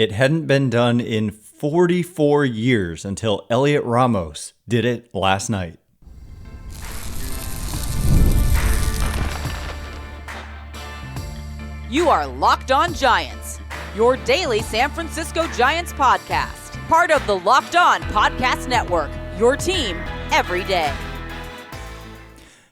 It hadn't been done in 44 years until Heliot Ramos did it last night. You are Locked On Giants, your daily San Francisco Giants podcast. Part of the Locked On Podcast Network, your team every day.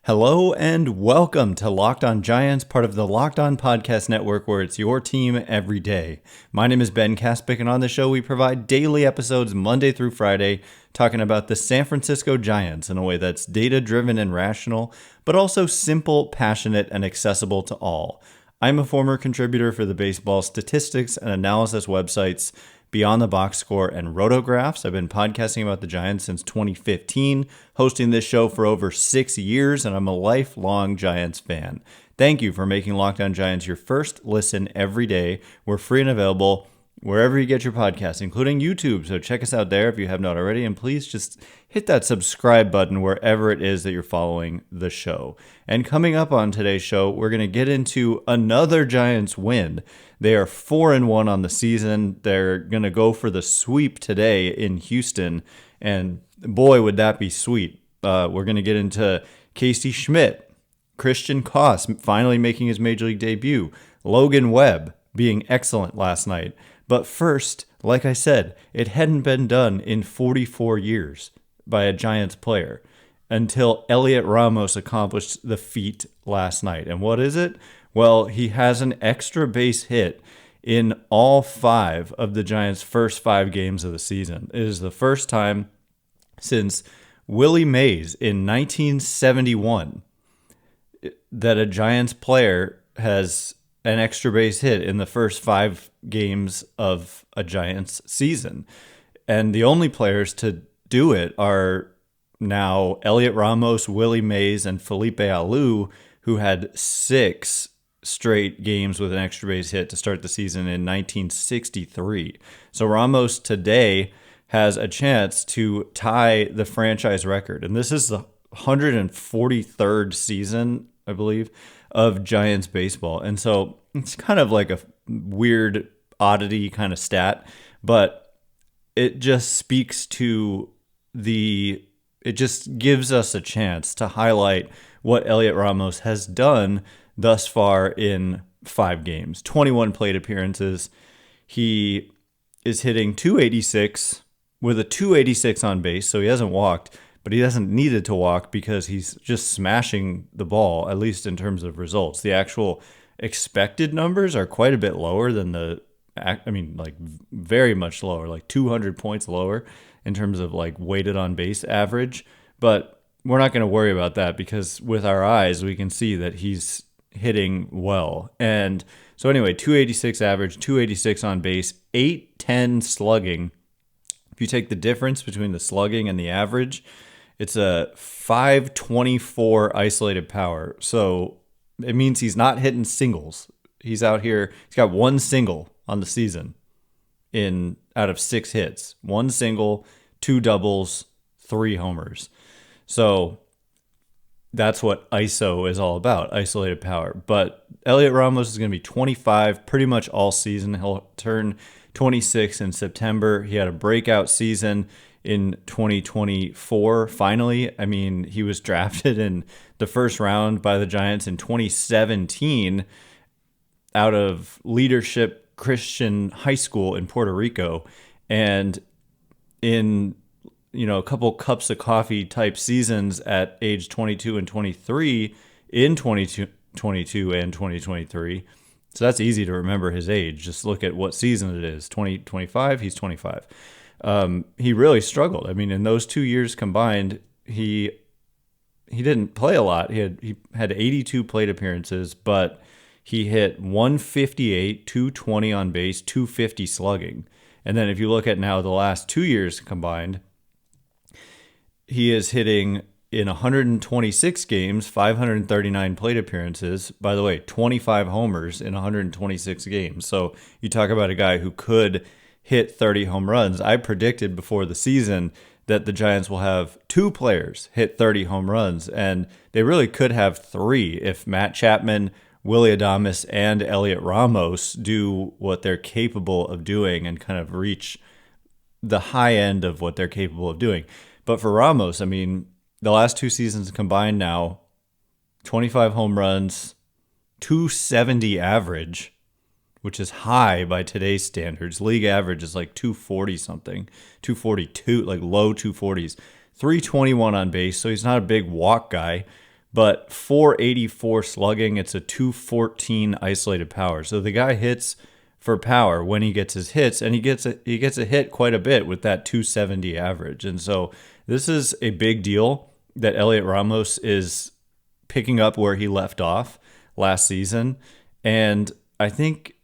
Hello and welcome to Locked On Giants, part of the Locked On Podcast Network, where it's your team every day. My name is Ben Kaspick, and on the show we provide daily episodes Monday through Friday talking about the San Francisco Giants in a way that's data-driven and rational, but also simple, passionate, and accessible to all. I'm a former contributor for the baseball statistics and analysis websites Beyond the Box Score and Rotographs. I've been podcasting about the Giants since 2015, hosting this show for over 6 years, and I'm a lifelong Giants fan. Thank you for making Locked On Giants your first listen every day. We're free and available wherever you get your podcasts, including YouTube. So check us out there if you have not already, and please just hit that subscribe button wherever it is that you're following the show. And coming up on today's show, we're going to get into another Giants win. They are 4-1 on the season. They're going to go for the sweep today in Houston, and boy, would that be sweet. We're going to get into Casey Schmitt, Christian Koss finally making his Major League debut, Logan Webb being excellent last night. But first, like I said, it hadn't been done in 44 years by a Giants player until Heliot Ramos accomplished the feat last night. And what is it? Well, he has an extra base hit in all 5 of the Giants' first 5 games of the season. It is the first time since Willie MAYS in 1971 that a Giants player has an extra base hit in the first 5 games of a Giants season. And the only players to do it are now Heliot Ramos, Willie MAYS, and Felipe Alou, who had 6 straight games with an extra base hit to start the season in 1963. So Ramos today has a chance to tie the franchise record. And this is the 143rd season, I believe, of Giants baseball. And so it's kind of like a weird oddity kind of stat, but it just speaks to it just gives us a chance to highlight what Heliot Ramos has done thus far in 5 games, 21 plate appearances. He is hitting .286 with a .286 on base, so he hasn't walked, but he hasn't needed to walk because he's just smashing the ball, at least in terms of results. The actual expected numbers are quite a bit lower than very much lower, like 200 points lower in terms of like weighted on base average. But we're not going to worry about that because with our eyes, we can see that he's hitting well. And so anyway, .286 average, .286 on base, .810 slugging. If you take the difference between the slugging and the average, it's a .524 isolated power. So it means he's not hitting singles. He's out here, he's got 1 single on the season out of 6 hits. 1 single, 2 doubles, 3 homers. So that's what ISO is all about, isolated power. But Heliot Ramos is going to be 25 pretty much all season. He'll turn 26 in September. He had a breakout season in 2024. Finally, I mean, he was drafted in the first round by the Giants in 2017 out of Leadership Christian High School in Puerto Rico. And in a couple cups of coffee type seasons at age 22 and 23 in 2022 and 2023. So that's easy to remember his age. Just look at what season it is. 2025, he's 25. He really struggled. I mean, in those 2 years combined, he didn't play a lot. He had 82 plate appearances, but he hit 158, 220 on base, 250 slugging. And then if you look at now the last 2 years combined, he is hitting in 126 games, 539 plate appearances. By the way, 25 homers in 126 games. So you talk about a guy who could hit 30 home runs. I predicted before the season that the Giants will have 2 players hit 30 home runs, and they really could have 3 if Matt Chapman Willie Adames and Heliot Ramos do what they're capable of doing and kind of reach the high end of what they're capable of doing. But for Ramos, I mean, the last 2 seasons combined now, 25 home runs, 270 average, which is high by today's standards. League average is like 240 something, 242, like low 240s. 321 on base, so he's not a big walk guy, but 484 slugging. It's a 214 isolated power. So the guy hits for power when he gets his hits, and he gets a hit quite a bit with that 270 average. And so this is a big deal that Heliot Ramos is picking up where he left off last season. And I think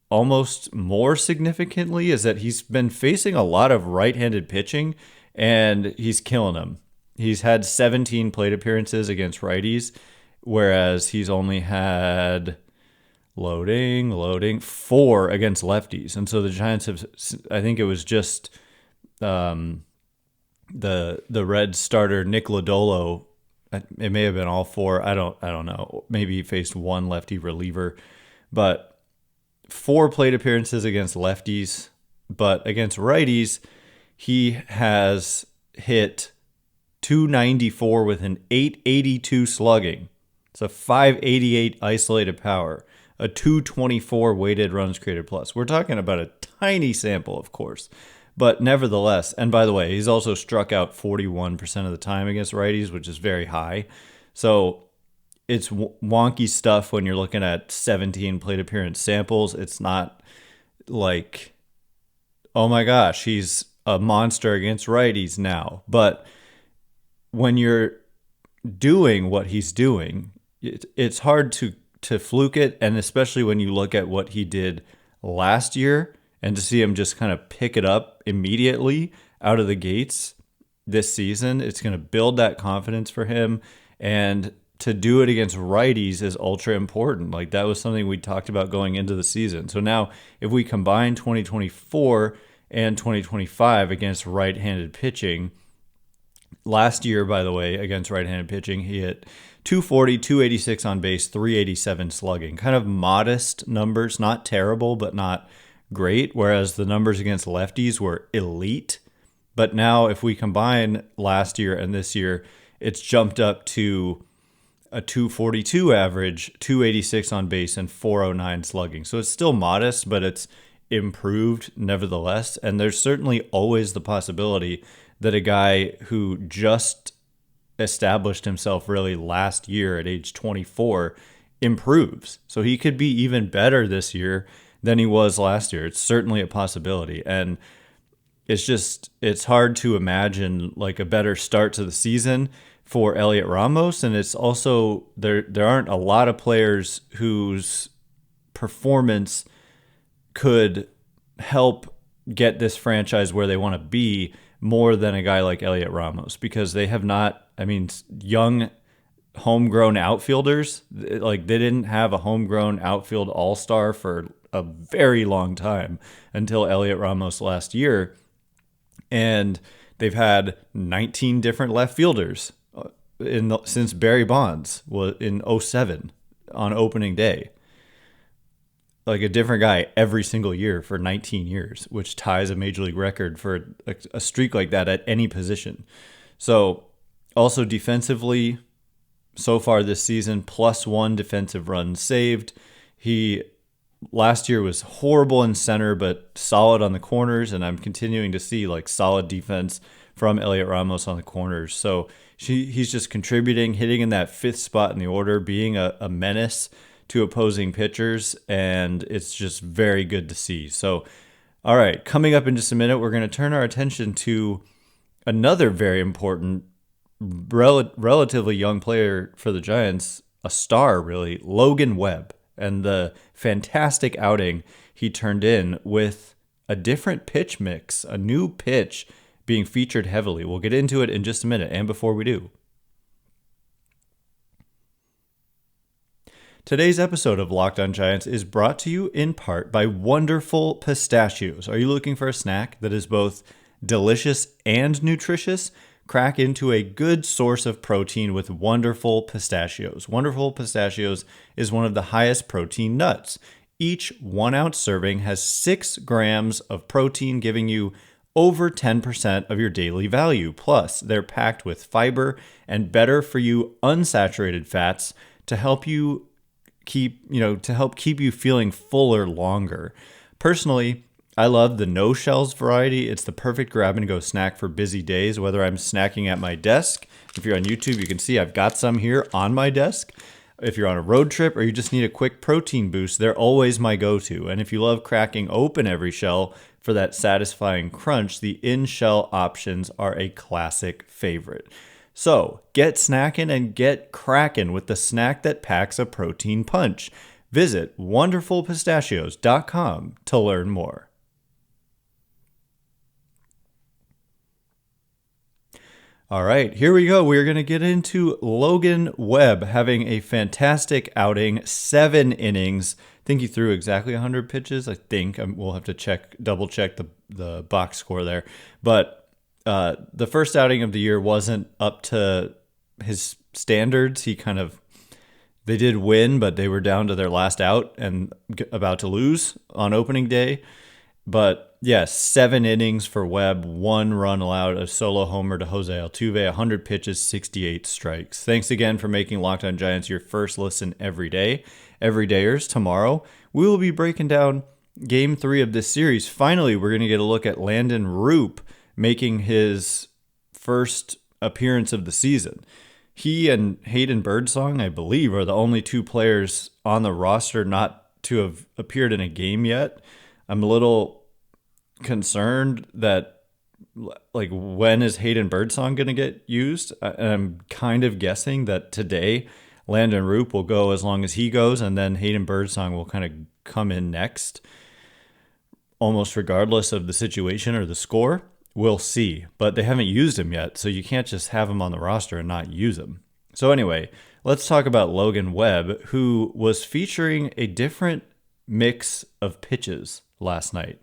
almost more significantly is that he's been facing a lot of right-handed pitching, and he's killing them. He's had 17 plate appearances against righties, whereas he's only had loading 4 against lefties. And so the Giants have, I think it was just the Red starter Nick Lodolo. It may have been all 4. I don't know. Maybe he faced 1 lefty reliever, but 4 plate appearances against lefties. But against righties, he has hit 294 with an 882 slugging. It's a 588 isolated power, a 224 weighted runs created plus. We're talking about a tiny sample, of course, but nevertheless. And by the way, he's also struck out 41% of the time against righties, which is very high. So it's wonky stuff when you're looking at 17 plate appearance samples. It's not like, oh my gosh, he's a monster against righties now. But when you're doing what he's doing, it's hard to fluke it. And especially when you look at what he did last year and to see him just kind of pick it up immediately out of the gates this season, it's going to build that confidence for him. And to do it against righties is ultra important. Like, that was something we talked about going into the season. So now if we combine 2024 and 2025 against right-handed pitching, last year, by the way, against right-handed pitching, he hit 240, 286 on base, 387 slugging. Kind of modest numbers, not terrible, but not great, whereas the numbers against lefties were elite. But now if we combine last year and this year, it's jumped up to a 242 average, 286 on base, and 409 slugging. So it's still modest, but it's improved nevertheless. And there's certainly always the possibility that a guy who just established himself really last year at age 24 improves. So he could be even better this year than he was last year. It's certainly a possibility. And it's hard to imagine like a better start to the season for Heliot Ramos. And it's also, there aren't a lot of players whose performance could help get this franchise where they want to be more than a guy like Heliot Ramos, because they have not, I mean, young homegrown outfielders, like they didn't have a homegrown outfield all-star for a very long time until Heliot Ramos last year. And they've had 19 different left fielders since Barry Bonds was in 2007 on opening day. Like a different guy every single year for 19 years, which ties a major league record for a streak like that at any position. So also defensively, so far this season, +1 defensive runs saved. He last year was horrible in center, but solid on the corners. And I'm continuing to see like solid defense from Heliot Ramos on the corners. So he's just contributing, hitting in that 5th spot in the order, being a menace to opposing pitchers, and it's just very good to see. So, all right, coming up in just a minute, we're going to turn our attention to another very important, relatively young player for the Giants, a star really, Logan Webb, and the fantastic outing he turned in with a different pitch mix, a new pitch being featured heavily. We'll get into it in just a minute, and before we do, today's episode of Locked On Giants is brought to you in part by Wonderful Pistachios. Are you looking for a snack that is both delicious and nutritious? crack into a good source of protein with Wonderful Pistachios. Wonderful Pistachios is one of the highest protein nuts. Each 1 ounce serving has 6 grams of protein, giving you over 10% of your daily value. Plus, they're packed with fiber and better for you unsaturated fats to help you keep you feeling fuller longer. Personally, I love the no shells variety. It's the perfect grab and go snack for busy days, whether I'm snacking at my desk. If you're on YouTube, you can see I've got some here on my desk. If you're on a road trip or you just need a quick protein boost, they're always my go-to. And if you love cracking open every shell for that satisfying crunch, the in-shell options are a classic favorite. So get snacking and get cracking with the snack that packs a protein punch. Visit wonderfulpistachios.com to learn more. All right, here we go. We're going to get into Logan Webb having a fantastic outing, 7 innings. I think he threw exactly 100 pitches. I think we'll have to double check the box score there. But the first outing of the year wasn't up to his standards. They did win, but they were down to their last out and about to lose on opening day. But yes, 7 innings for Webb, 1 run allowed, a solo homer to Jose Altuve, 100 pitches, 68 strikes. Thanks again for making Locked On Giants your first listen every day. Everydayers, tomorrow we will be breaking down Game 3 of this series. Finally, we're going to get a look at Landon Roop making his first appearance of the season. He and Hayden Birdsong, I believe, are the only 2 players on the roster not to have appeared in a game yet. I'm a little concerned that, like, when is Hayden Birdsong going to get used? I'm kind of guessing that today Landon Roop will go as long as he goes, and then Hayden Birdsong will kind of come in next, almost regardless of the situation or the score. We'll see, but they haven't used him yet, so you can't just have him on the roster and not use him. So anyway, let's talk about Logan Webb, who was featuring a different mix of pitches last night.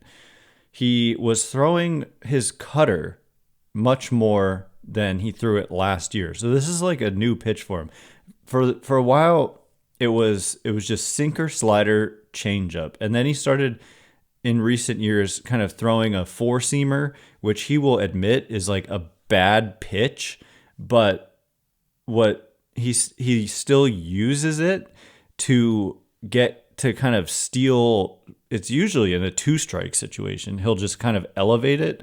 He was throwing his cutter much more than he threw it last year. So this is like a new pitch for him. For a while, it was just sinker, slider, changeup. And then he started in recent years kind of throwing a 4-seamer, which he will admit is like a bad pitch, but what he still uses it to get to kind of steal. It's usually in a 2-strike situation. He'll just kind of elevate it.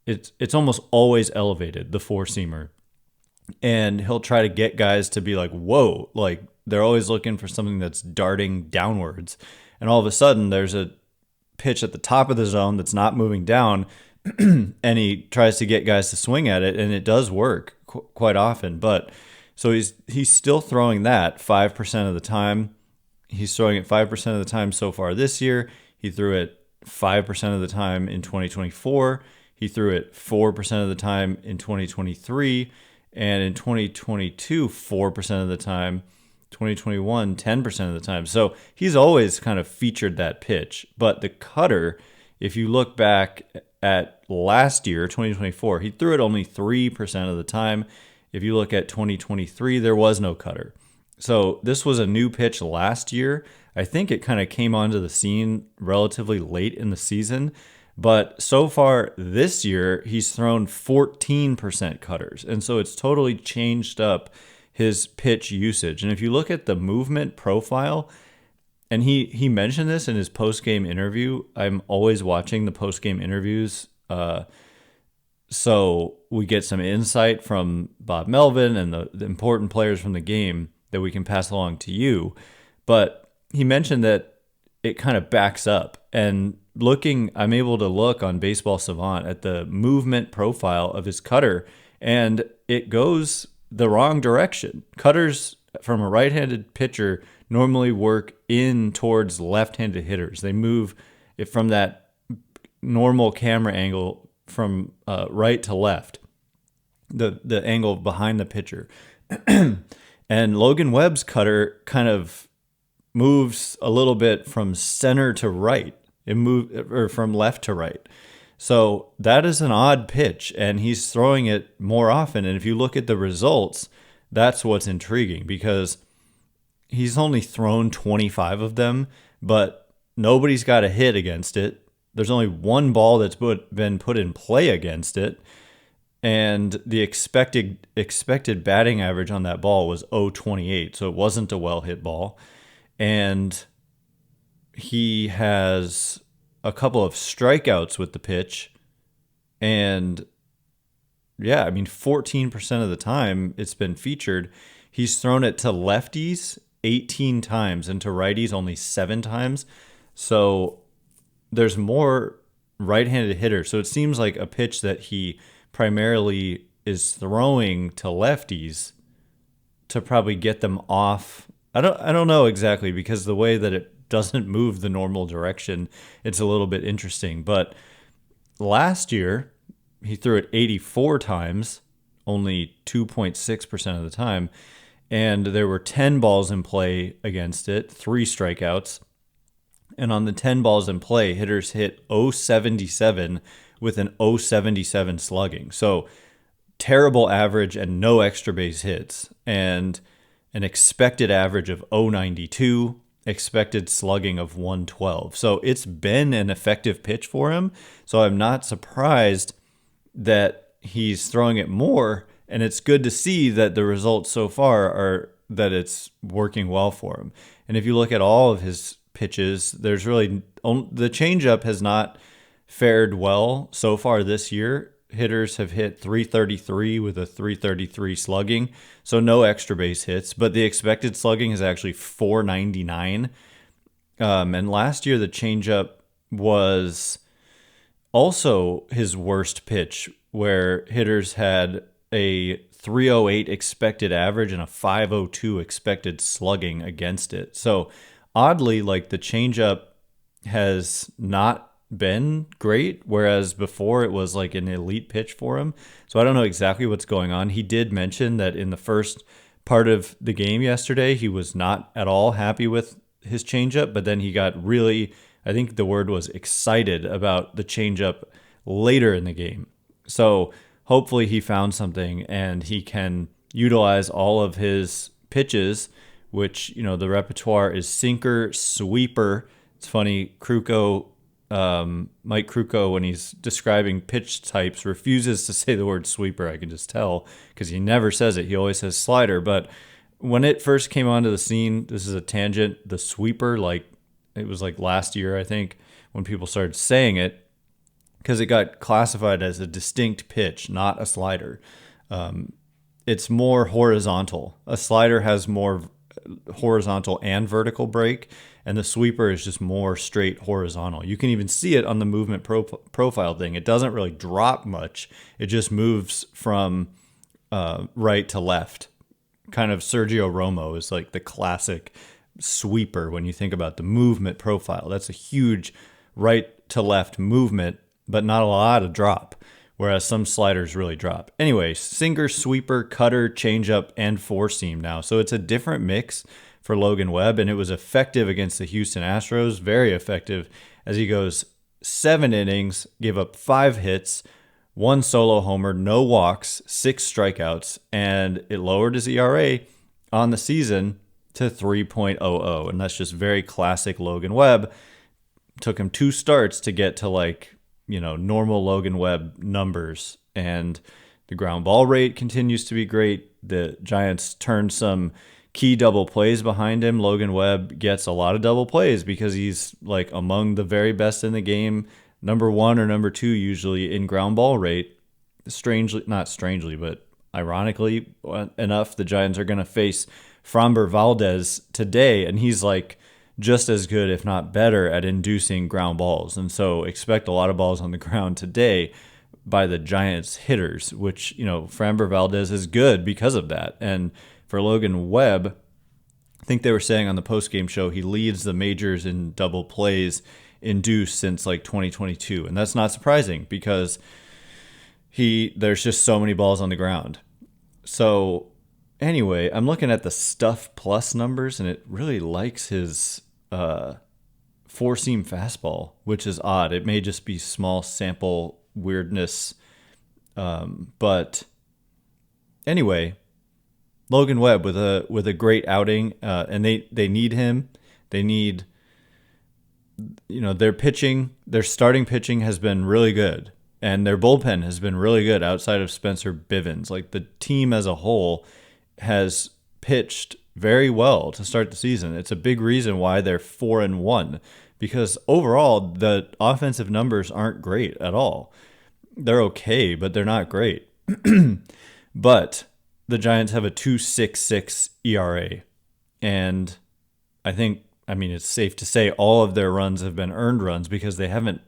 It's almost always elevated, the 4-seamer. And he'll try to get guys to be like, whoa, like they're always looking for something that's darting downwards. And all of a sudden there's a pitch at the top of the zone that's not moving down, and he tries to get guys to swing at it, and it does work quite often. But so he's still throwing that 5% of the time. He's throwing it 5% of the time so far this year. He threw it 5% of the time in 2024. He threw it 4% of the time in 2023. And in 2022, 4% of the time. 2021, 10% of the time. So he's always kind of featured that pitch. But the cutter, if you look back at last year, 2024, he threw it only 3% of the time. If you look at 2023, there was no cutter. So this was a new pitch last year. I think it kind of came onto the scene relatively late in the season. But so far this year, he's thrown 14% cutters. And so it's totally changed up his pitch usage. And if you look at the movement profile, and he mentioned this in his post-game interview. I'm always watching the post-game interviews. So we get some insight from Bob Melvin and the important players from the game that we can pass along to you. But he mentioned that it kind of backs up. And I'm able to look on Baseball Savant at the movement profile of his cutter, and it goes the wrong direction. Cutters from a right-handed pitcher normally work in towards left-handed hitters. They move it from that normal camera angle from right to left, the angle behind the pitcher. And Logan Webb's cutter kind of moves a little bit from center to right. It moves, or from left to right. So that is an odd pitch, and he's throwing it more often. And if you look at the results, that's what's intriguing, because he's only thrown 25 of them, but nobody's got a hit against it. There's only one ball that's been put in play against it. And the expected batting average on that ball was 0.28, so it wasn't a well-hit ball. And he has a couple of strikeouts with the pitch. And yeah, I mean, 14% of the time it's been featured. He's thrown it to lefties 18 times and to righties only 7 times. So there's more right-handed hitters. So it seems like a pitch that he primarily is throwing to lefties to probably get them off. I don't know exactly, because the way that it doesn't move the normal direction, it's a little bit interesting. But last year, he threw it 84 times, only 2.6% of the time, and there were 10 balls in play against it, 3 strikeouts. And on the 10 balls in play, hitters hit .077 with an .077 slugging. So terrible average and no extra base hits, and an expected average of .092, expected slugging of 112. So it's been an effective pitch for him. So I'm not surprised that he's throwing it more, and it's good to see that the results so far are that it's working well for him. And if you look at all of his pitches, there's really the changeup has not fared well so far this year. Hitters have hit .333 with a .333 slugging, so no extra base hits, but the expected slugging is actually .499. And last year the changeup was also his worst pitch, where hitters had a .308 expected average and a .502 expected slugging against it. So oddly, like, the changeup has not been great, whereas before it was like an elite pitch for him. So I don't know exactly what's going on. He did mention that in the first part of the game yesterday, he was not at all happy with his changeup, but then he got really, I think the word was excited about the changeup later in the game. So hopefully he found something and he can utilize all of his pitches, which, you know, the repertoire is sinker, sweeper. It's funny, Mike Krukow, when he's describing pitch types, refuses to say the word sweeper. I can just tell, because he never says it. He always says slider. But when it first came onto the scene, this is a tangent, the sweeper, like, it was like last year, I think, when people started saying it, because it got classified as a distinct pitch, not a slider. It's more horizontal. A slider has more horizontal and vertical break, and the sweeper is just more straight horizontal. You can even see it on the movement profile thing. It doesn't really drop much. It just moves from right to left. Kind of Sergio Romo is like the classic sweeper when you think about the movement profile. That's a huge right to left movement, but not a lot of drop, whereas some sliders really drop. Anyway, sinker, sweeper, cutter, changeup, and four seam now. So it's a different mix for Logan Webb, and it was effective against the Houston Astros, very effective, as he goes 7 innings, gave up 5 hits, 1 solo homer, no walks, 6 strikeouts, and it lowered his ERA on the season to 3.00, and that's just very classic Logan Webb. Took him 2 starts to get to normal Logan Webb numbers, and the ground ball rate continues to be great. The Giants turned some key double plays behind him. Logan Webb gets a lot of double plays because he's like among the very best in the game, number 1 or number 2 usually in ground ball rate. Not strangely, but ironically enough, the Giants are going to face Framber Valdez today, and he's like just as good, if not better, at inducing ground balls. And so expect a lot of balls on the ground today by the Giants hitters, which, Framber Valdez is good because of that. And for Logan Webb, I think they were saying on the postgame show, he leads the majors in double plays induced since 2022. And that's not surprising because there's just so many balls on the ground. So anyway, I'm looking at the Stuff Plus numbers, and it really likes his four-seam fastball, which is odd. It may just be small sample weirdness. But anyway, Logan Webb with a great outing, and they need him. They need, their starting pitching has been really good, and their bullpen has been really good outside of Spencer Bivens. Like, the team as a whole has pitched very well to start the season. It's a big reason why they're 4-1, because overall the offensive numbers aren't great at all. They're okay, but they're not great. But the Giants have a 2.66 ERA, and it's safe to say all of their runs have been earned runs because they haven't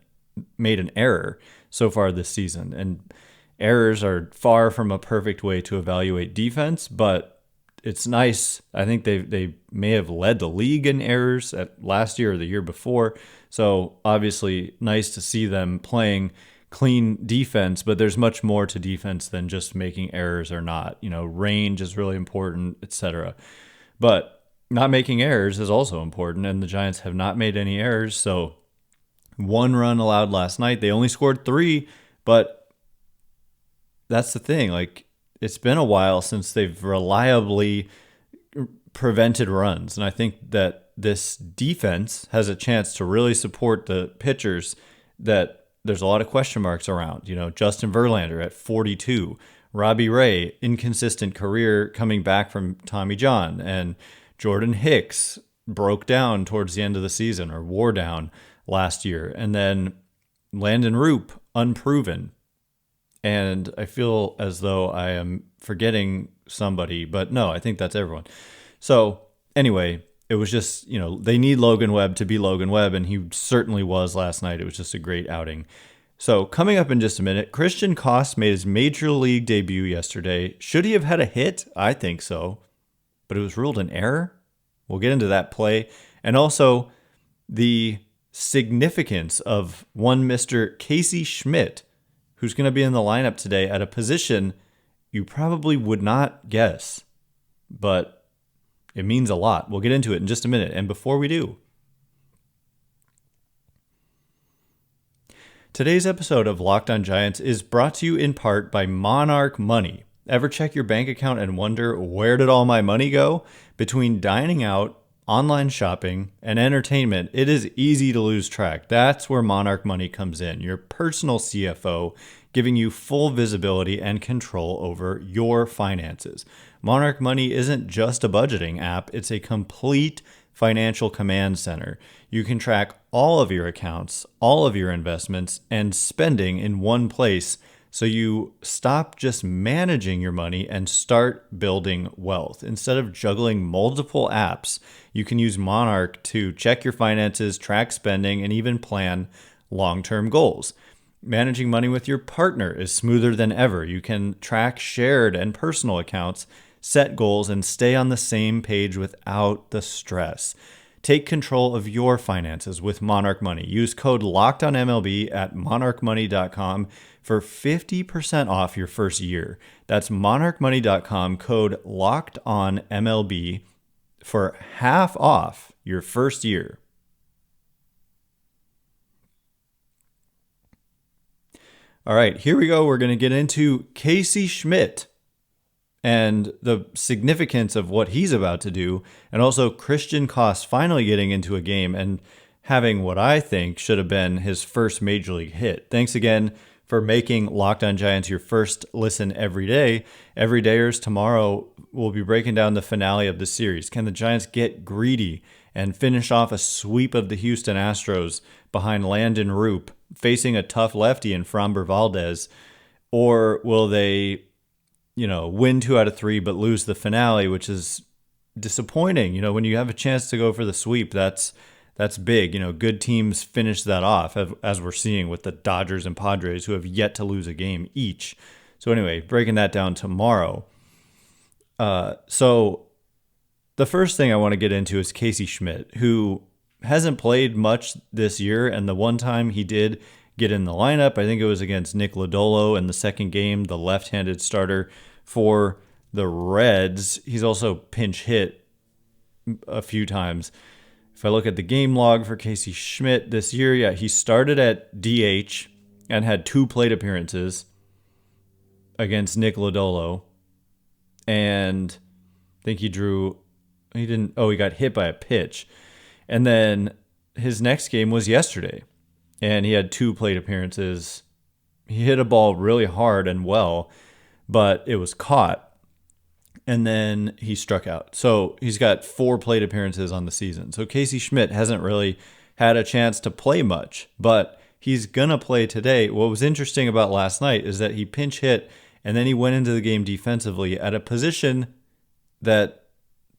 made an error so far this season. And errors are far from a perfect way to evaluate defense, but it's nice. I think they may have led the league in errors at last year or the year before. So obviously nice to see them playing clean defense, but there's much more to defense than just making errors or not. Range is really important, etc. But not making errors is also important, and the Giants have not made any errors. So 1 run allowed last night. They only scored 3, but that's the thing. Like, it's been a while since they've reliably prevented runs, and I think that this defense has a chance to really support the pitchers that there's a lot of question marks around. Justin Verlander at 42, Robbie Ray, inconsistent career coming back from Tommy John, and Jordan Hicks broke down towards the end of the season, or wore down last year, and then Landon Roop, unproven. And I feel as though I am forgetting somebody, but no, I think that's everyone. So anyway, it was just, they need Logan Webb to be Logan Webb, and he certainly was last night. It was just a great outing. So coming up in just a minute, Christian Koss made his major league debut yesterday. Should he have had a hit? I think so, but it was ruled an error. We'll get into that play. And also the significance of one Mr. Casey Schmitt, who's going to be in the lineup today at a position you probably would not guess, but it means a lot. We'll get into it in just a minute. And before we do, today's episode of Locked On Giants is brought to you in part by Monarch Money. Ever check your bank account and wonder, where did all my money go? Between dining out, online shopping, and entertainment, it is easy to lose track. That's where Monarch Money comes in, your personal CFO, giving you full visibility and control over your finances. Monarch Money isn't just a budgeting app, it's a complete financial command center. You can track all of your accounts, all of your investments, and spending in one place, so you stop just managing your money and start building wealth. Instead of juggling multiple apps, you can use Monarch to check your finances, track spending, and even plan long-term goals. Managing money with your partner is smoother than ever. You can track shared and personal accounts, set goals, and stay on the same page without the stress. Take control of your finances with Monarch Money. Use code LOCKEDONMLB at monarchmoney.com for 50% off your first year. That's monarchmoney.com, code LOCKEDONMLB for half off your first year. All right, here we go. We're going to get into Casey Schmitt and the significance of what he's about to do, and also Christian Koss finally getting into a game and having what I think should have been his first major league hit. Thanks again for making Locked On Giants your first listen every day. Everydayers, tomorrow we'll be breaking down the finale of the series. Can the Giants get greedy and finish off a sweep of the Houston Astros behind Landon Roop, facing a tough lefty in Framber Valdez? Or will they win 2 out of 3, but lose the finale, which is disappointing. When you have a chance to go for the sweep, that's big. Good teams finish that off, as we're seeing with the Dodgers and Padres, who have yet to lose a game each. So anyway, breaking that down tomorrow. So the first thing I want to get into is Casey Schmitt, who hasn't played much this year, and the one time he did get in the lineup, I think it was against Nick Lodolo in the second game, the left-handed starter for the Reds. He's also pinch hit a few times If I look at the game log for Casey Schmitt this year, yeah, he started at DH and had 2 plate appearances against Nick Lodolo. And I think he got hit by a pitch. And then his next game was yesterday, and he had 2 plate appearances. He hit a ball really hard and well, but it was caught. And then he struck out. So he's got 4 plate appearances on the season. So Casey Schmitt hasn't really had a chance to play much, but he's going to play today. What was interesting about last night is that he pinch hit, and then he went into the game defensively at a position that,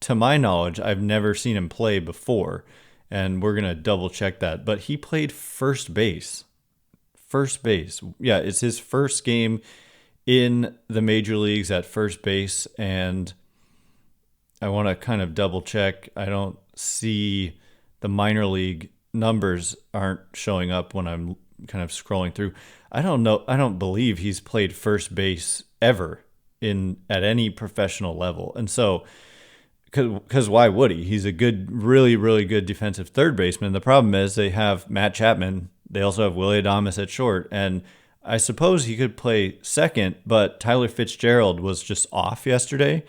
to my knowledge, I've never seen him play before. And we're going to double check that. But he played first base. First base. Yeah, it's his first game in the major leagues at first base, and I want to kind of double check. I don't see the minor league numbers aren't showing up when I'm kind of scrolling through. I don't know. I don't believe he's played first base ever at any professional level. And so, because why would he? He's a good, really, really good defensive third baseman. The problem is they have Matt Chapman. They also have Willie Adames at short, and I suppose he could play second, but Tyler Fitzgerald was just off yesterday.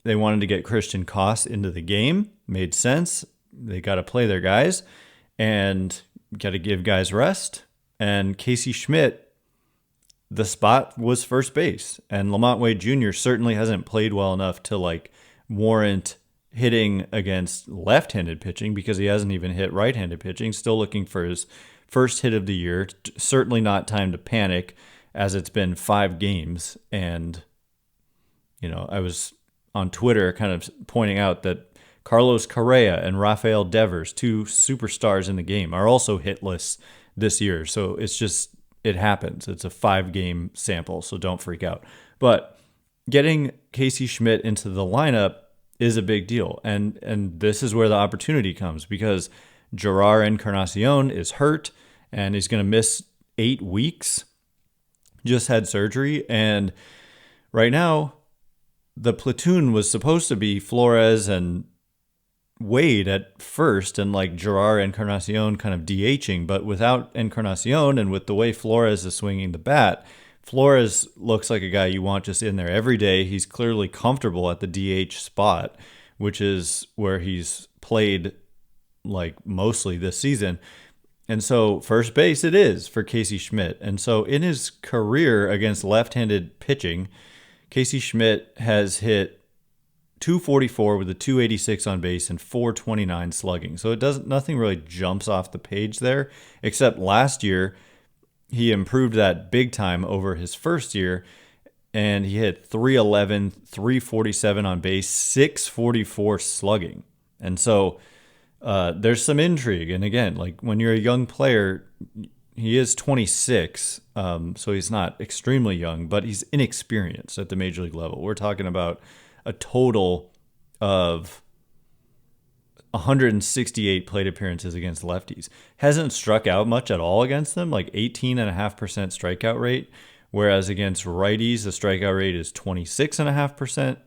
They wanted to get Christian Koss into the game. Made sense. They got to play their guys and got to give guys rest. And Casey Schmitt, the spot was first base. And Lamont Wade Jr. certainly hasn't played well enough to warrant hitting against left-handed pitching, because he hasn't even hit right-handed pitching. Still looking for his first hit of the year. Certainly not time to panic, as it's been 5 games. And, I was on Twitter kind of pointing out that Carlos Correa and Rafael Devers, 2 superstars in the game, are also hitless this year. So it happens. It's a 5-game sample, so don't freak out. But getting Casey Schmitt into the lineup is a big deal. And this is where the opportunity comes, because Gerard Encarnacion is hurt, and he's going to miss 8 weeks. Just had surgery, and right now, the platoon was supposed to be Flores and Wade at first, and Gerard Encarnacion kind of DHing. But without Encarnacion, and with the way Flores is swinging the bat, Flores looks like a guy you want just in there every day. He's clearly comfortable at the DH spot, which is where he's played mostly this season. And so first base it is for Casey Schmitt. And so in his career against left-handed pitching, Casey Schmitt has hit .244 with a .286 on base and .429 slugging. So nothing really jumps off the page there, except last year he improved that big time over his first year, and he hit .311, .347 on base, .644 slugging. And so there's some intrigue. And again, when you're a young player, he is 26, so he's not extremely young, but he's inexperienced at the major league level. We're talking about a total of 168 plate appearances against lefties. Hasn't struck out much at all against them, 18.5% strikeout rate, whereas against righties, the strikeout rate is 26.5%,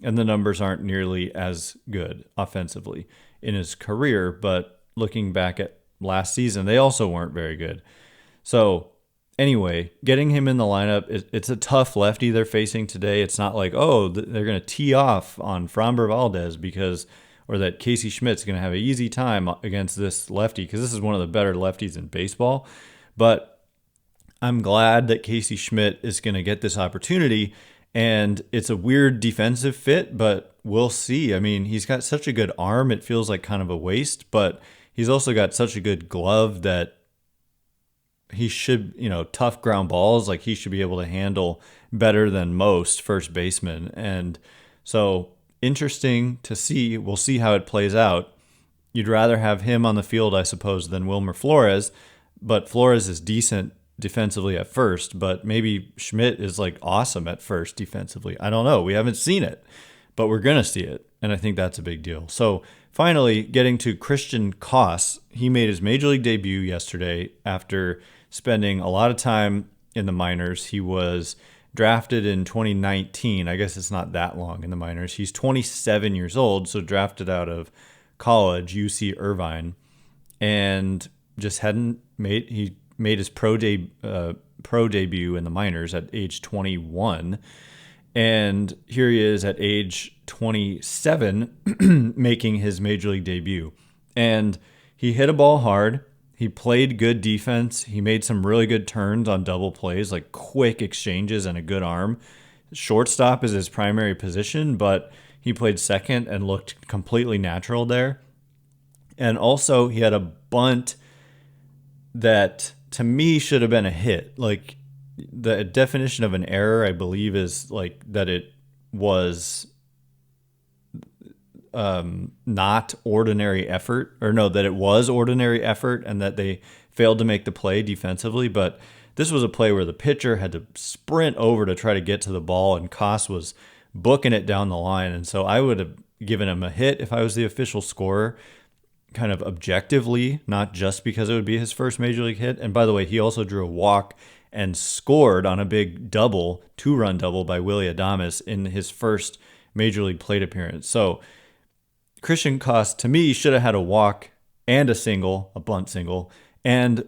and the numbers aren't nearly as good offensively in his career. But looking back at last season, they also weren't very good. So anyway, getting him in the lineup, it's a tough lefty they're facing today. It's not they're going to tee off on Framber Valdez or that Casey Schmitt's going to have an easy time against this lefty, because this is one of the better lefties in baseball. But I'm glad that Casey Schmitt is going to get this opportunity, and it's a weird defensive fit, but we'll see. I mean, he's got such a good arm, it feels like kind of a waste, but he's also got such a good glove that he should, tough ground balls, he should be able to handle better than most first basemen. And so interesting to see. We'll see how it plays out. You'd rather have him on the field, I suppose, than Wilmer Flores, but Flores is decent defensively at first, but maybe Schmitt is awesome at first defensively. I don't know. We haven't seen it, but we're going to see it. And I think that's a big deal. So finally, getting to Christian Koss, he made his major league debut yesterday after spending a lot of time in the minors. He was drafted in 2019. I guess it's not that long in the minors. He's 27 years old, so drafted out of college, UC Irvine, and just he made his pro debut in the minors at age 21. And here he is at age 27 making his major league debut. And he hit a ball hard. He played good defense. He made some really good turns on double plays, like quick exchanges and a good arm. Shortstop is his primary position, but he played second and looked completely natural there. And also he had a bunt that to me should have been a hit. Like, the definition of an error, I believe, is like that it was not ordinary effort, or no, that it was ordinary effort and that they failed to make the play defensively. But this was a play where the pitcher had to sprint over to try to get to the ball, and Koss was booking it down the line. And so I would have given him a hit if I was the official scorer, kind of objectively, not just because it would be his first major league hit. And by the way, he also drew a walk and scored on a big double, 2-run double by Willie Adames in his first major league plate appearance. So Christian Koss, to me, should have had a walk and a single, a bunt single, and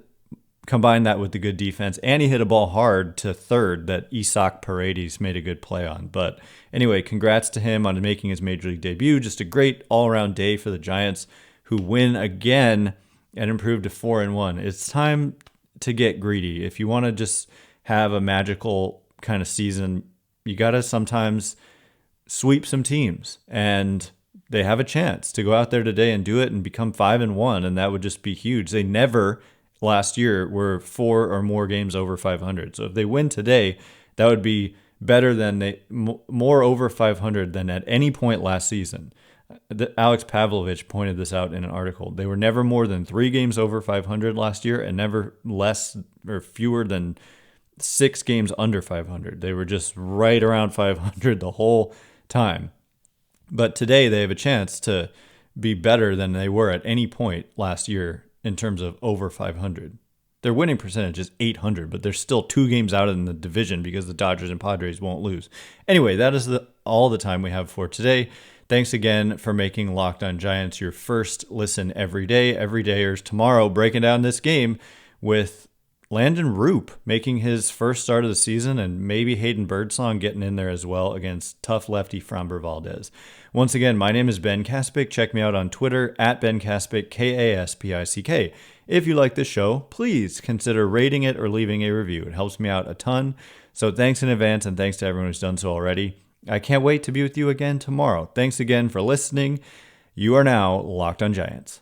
combined that with the good defense. And he hit a ball hard to third that Isaac Paredes made a good play on. But anyway, congrats to him on making his major league debut. Just a great all-around day for the Giants, who win again and improve to 4-1. It's time to get greedy. If you want to just have a magical kind of season, you got to sometimes sweep some teams, and they have a chance to go out there today and do it and become 5-1, and that would just be huge. They never last year were 4 or more games over 500. So if they win today, that would be better than more over 500 than at any point last season. Alex Pavlovich pointed this out in an article. They were never more than 3 games over 500 last year, and never less or fewer than 6 games under 500. They were just right around 500 the whole time. But today they have a chance to be better than they were at any point last year in terms of over 500. Their winning percentage is .800, but they're still 2 games out in the division because the Dodgers and Padres won't lose. Anyway, that is all the time we have for today. Thanks again for making Locked On Giants your first listen every day. Everydayers tomorrow breaking down this game with Landon Roop making his first start of the season, and maybe Hayden Birdsong getting in there as well against tough lefty Framber Valdez. Once again, my name is Ben Kaspick. Check me out on Twitter at Ben Kaspick, Kaspick. If you like this show, please consider rating it or leaving a review. It helps me out a ton. So thanks in advance, and thanks to everyone who's done so already. I can't wait to be with you again tomorrow. Thanks again for listening. You are now Locked On Giants.